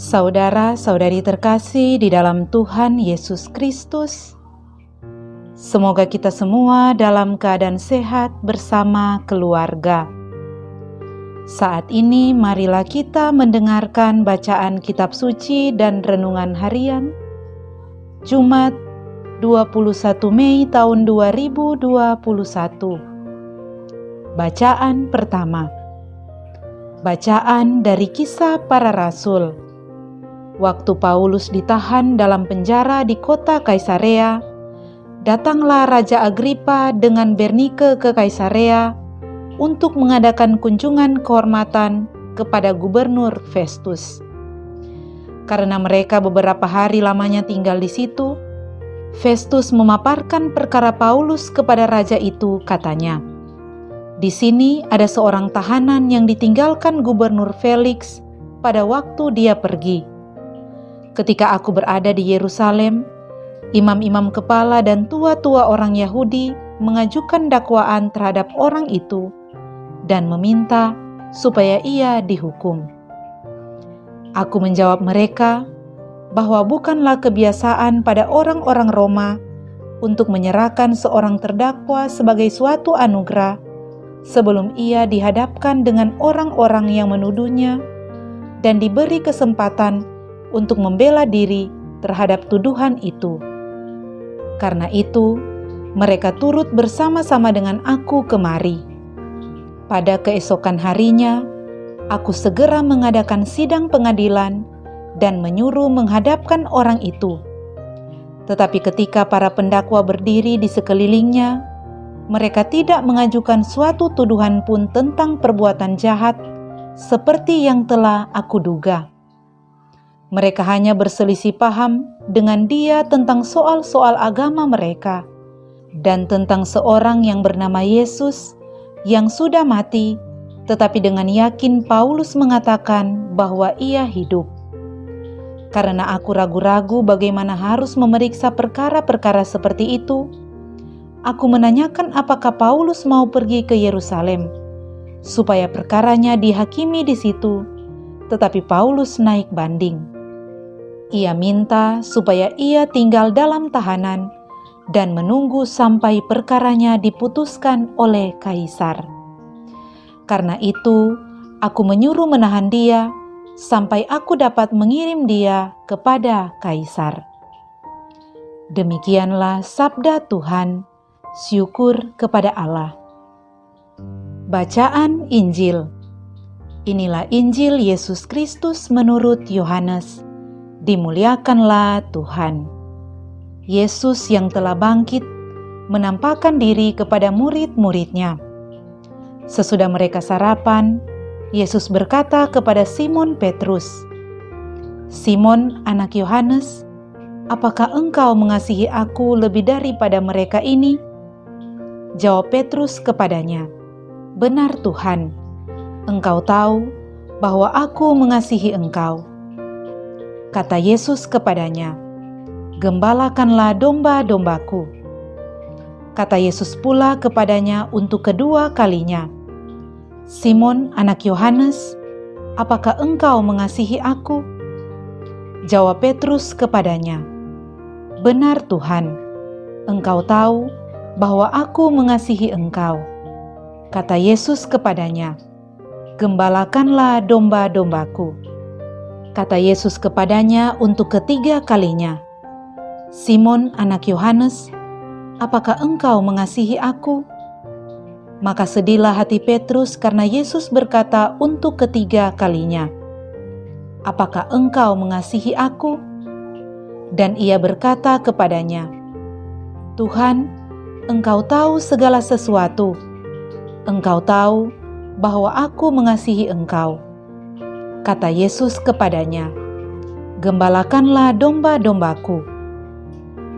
Saudara-saudari terkasih di dalam Tuhan Yesus Kristus, semoga kita semua dalam keadaan sehat bersama keluarga. Saat ini marilah kita mendengarkan bacaan kitab suci dan renungan harian Jumat 21 Mei tahun 2021. Bacaan pertama. Bacaan dari Kisah Para Rasul. Waktu Paulus ditahan dalam penjara di kota Kaisarea, datanglah Raja Agripa dengan Bernike ke Kaisarea untuk mengadakan kunjungan kehormatan kepada Gubernur Festus. Karena mereka beberapa hari lamanya tinggal di situ, Festus memaparkan perkara Paulus kepada raja itu, katanya, "Di sini ada seorang tahanan yang ditinggalkan Gubernur Felix pada waktu dia pergi. Ketika aku berada di Yerusalem, imam-imam kepala dan tua-tua orang Yahudi mengajukan dakwaan terhadap orang itu dan meminta supaya ia dihukum. Aku menjawab mereka bahwa bukanlah kebiasaan pada orang-orang Roma untuk menyerahkan seorang terdakwa sebagai suatu anugerah sebelum ia dihadapkan dengan orang-orang yang menuduhnya dan diberi kesempatan untuk membela diri terhadap tuduhan itu. Karena itu, mereka turut bersama-sama dengan aku kemari. Pada keesokan harinya, aku segera mengadakan sidang pengadilan dan menyuruh menghadapkan orang itu. Tetapi ketika para pendakwa berdiri di sekelilingnya, mereka tidak mengajukan suatu tuduhan pun tentang perbuatan jahat seperti yang telah aku duga. Mereka hanya berselisih paham dengan dia tentang soal-soal agama mereka dan tentang seorang yang bernama Yesus yang sudah mati, tetapi dengan yakin Paulus mengatakan bahwa ia hidup. Karena aku ragu-ragu bagaimana harus memeriksa perkara-perkara seperti itu, aku menanyakan apakah Paulus mau pergi ke Yerusalem, supaya perkaranya dihakimi di situ, tetapi Paulus naik banding. Ia minta supaya ia tinggal dalam tahanan dan menunggu sampai perkaranya diputuskan oleh Kaisar. Karena itu, aku menyuruh menahan dia sampai aku dapat mengirim dia kepada Kaisar." Demikianlah sabda Tuhan. Syukur kepada Allah. Bacaan Injil. Inilah Injil Yesus Kristus menurut Yohanes. Dimuliakanlah Tuhan. Yesus yang telah bangkit menampakkan diri kepada murid-muridnya. Sesudah mereka sarapan, Yesus berkata kepada Simon Petrus, "Simon, anak Yohanes, apakah engkau mengasihi aku lebih daripada mereka ini?" Jawab Petrus kepadanya, "Benar Tuhan, Engkau tahu bahwa aku mengasihi Engkau." Kata Yesus kepadanya, "Gembalakanlah domba-dombaku." Kata Yesus pula kepadanya untuk kedua kalinya, "Simon, anak Yohanes, apakah engkau mengasihi aku?" Jawab Petrus kepadanya, "Benar Tuhan, Engkau tahu bahwa aku mengasihi Engkau." Kata Yesus kepadanya, "Gembalakanlah domba-dombaku." Kata Yesus kepadanya untuk ketiga kalinya, "Simon, anak Yohanes, apakah engkau mengasihi aku?" Maka sedihlah hati Petrus karena Yesus berkata untuk ketiga kalinya, "Apakah engkau mengasihi aku?" Dan ia berkata kepadanya, "Tuhan, Engkau tahu segala sesuatu. Engkau tahu bahwa aku mengasihi Engkau." Kata Yesus kepadanya, "Gembalakanlah domba-dombaku.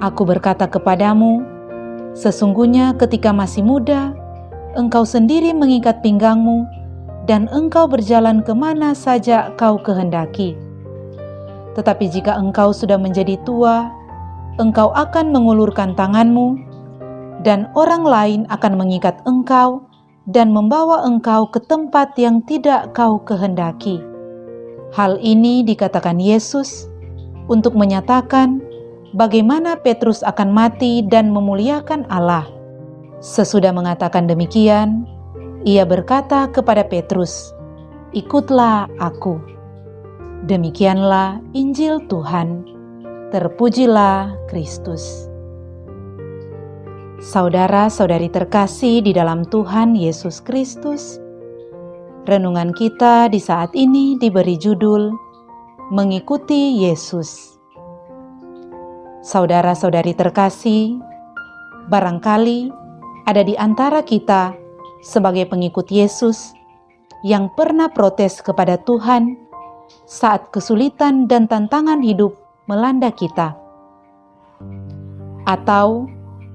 Aku berkata kepadamu, sesungguhnya ketika masih muda, engkau sendiri mengikat pinggangmu, dan engkau berjalan kemana saja kau kehendaki. Tetapi jika engkau sudah menjadi tua, engkau akan mengulurkan tanganmu, dan orang lain akan mengikat engkau dan membawa engkau ke tempat yang tidak kau kehendaki." Hal ini dikatakan Yesus untuk menyatakan bagaimana Petrus akan mati dan memuliakan Allah. Sesudah mengatakan demikian, ia berkata kepada Petrus, "Ikutlah aku." Demikianlah Injil Tuhan. Terpujilah Kristus. Saudara-saudari terkasih di dalam Tuhan Yesus Kristus, renungan kita di saat ini diberi judul Mengikuti Yesus. Saudara-saudari terkasih, barangkali ada di antara kita sebagai pengikut Yesus yang pernah protes kepada Tuhan saat kesulitan dan tantangan hidup melanda kita. Atau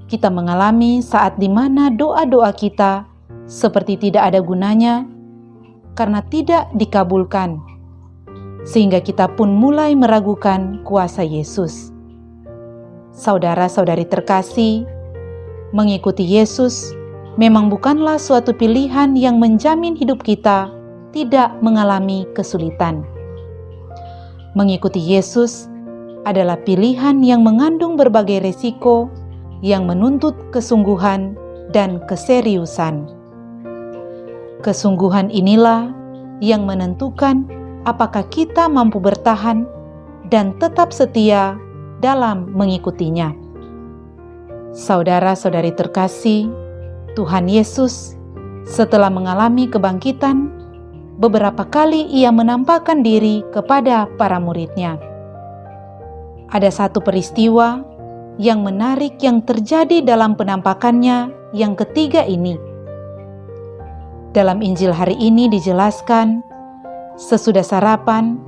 kita mengalami saat di mana doa-doa kita seperti tidak ada gunanya karena tidak dikabulkan, sehingga kita pun mulai meragukan kuasa Yesus. Saudara-saudari terkasih, mengikuti Yesus memang bukanlah suatu pilihan yang menjamin hidup kita tidak mengalami kesulitan. Mengikuti Yesus adalah pilihan yang mengandung berbagai resiko yang menuntut kesungguhan dan keseriusan. Kesungguhan inilah yang menentukan apakah kita mampu bertahan dan tetap setia dalam mengikutinya. Saudara-saudari terkasih, Tuhan Yesus setelah mengalami kebangkitan, beberapa kali ia menampakkan diri kepada para murid-Nya. Ada satu peristiwa yang menarik yang terjadi dalam penampakannya yang ketiga ini. Dalam Injil hari ini dijelaskan, sesudah sarapan,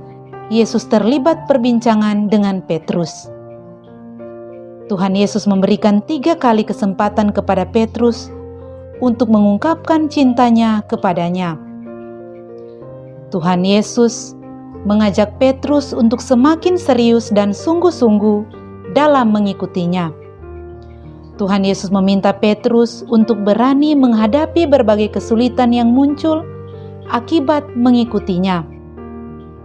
Yesus terlibat perbincangan dengan Petrus. Tuhan Yesus memberikan 3 kali kesempatan kepada Petrus untuk mengungkapkan cintanya kepadanya. Tuhan Yesus mengajak Petrus untuk semakin serius dan sungguh-sungguh dalam mengikutinya. Tuhan Yesus meminta Petrus untuk berani menghadapi berbagai kesulitan yang muncul akibat mengikutinya.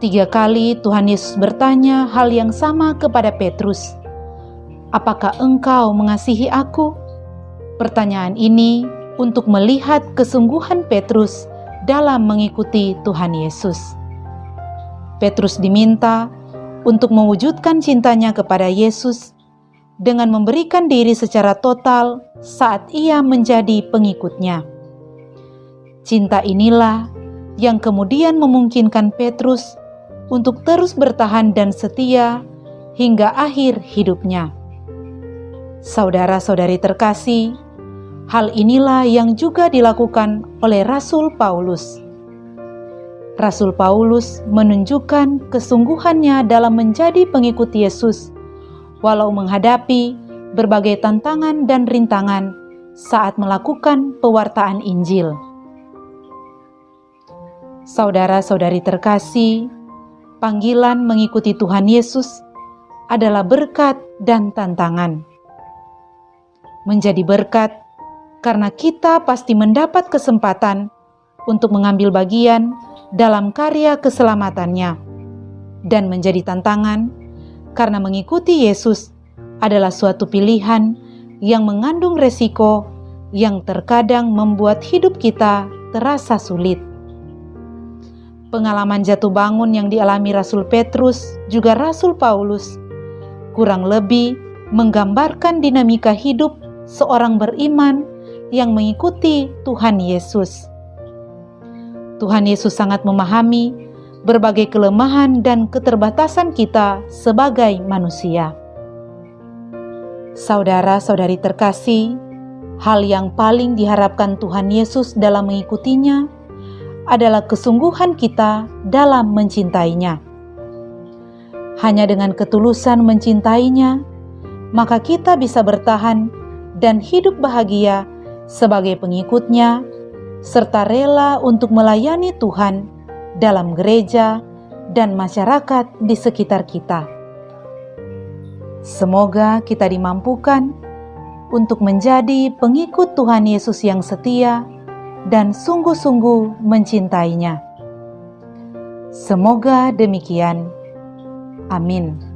3 kali Tuhan Yesus bertanya hal yang sama kepada Petrus, "Apakah engkau mengasihi aku?" Pertanyaan ini untuk melihat kesungguhan Petrus dalam mengikuti Tuhan Yesus. Petrus diminta untuk mewujudkan cintanya kepada Yesus dengan memberikan diri secara total saat ia menjadi pengikutnya. Cinta inilah yang kemudian memungkinkan Petrus untuk terus bertahan dan setia hingga akhir hidupnya. Saudara-saudari terkasih, hal inilah yang juga dilakukan oleh Rasul Paulus. Rasul Paulus menunjukkan kesungguhannya dalam menjadi pengikut Yesus, walau menghadapi berbagai tantangan dan rintangan saat melakukan pewartaan Injil. Saudara-saudari terkasih, panggilan mengikuti Tuhan Yesus adalah berkat dan tantangan. Menjadi berkat karena kita pasti mendapat kesempatan untuk mengambil bagian dalam karya keselamatannya, dan menjadi tantangan karena mengikuti Yesus adalah suatu pilihan yang mengandung resiko yang terkadang membuat hidup kita terasa sulit. Pengalaman jatuh bangun yang dialami Rasul Petrus juga Rasul Paulus kurang lebih menggambarkan dinamika hidup seorang beriman yang mengikuti Tuhan Yesus. Tuhan Yesus sangat memahami berbagai kelemahan dan keterbatasan kita sebagai manusia. Saudara-saudari terkasih, hal yang paling diharapkan Tuhan Yesus dalam mengikutinya adalah kesungguhan kita dalam mencintainya. Hanya dengan ketulusan mencintainya, maka kita bisa bertahan dan hidup bahagia sebagai pengikutnya, serta rela untuk melayani Tuhan dalam gereja dan masyarakat di sekitar kita. Semoga kita dimampukan untuk menjadi pengikut Tuhan Yesus yang setia dan sungguh-sungguh mencintainya. Semoga demikian. Amin.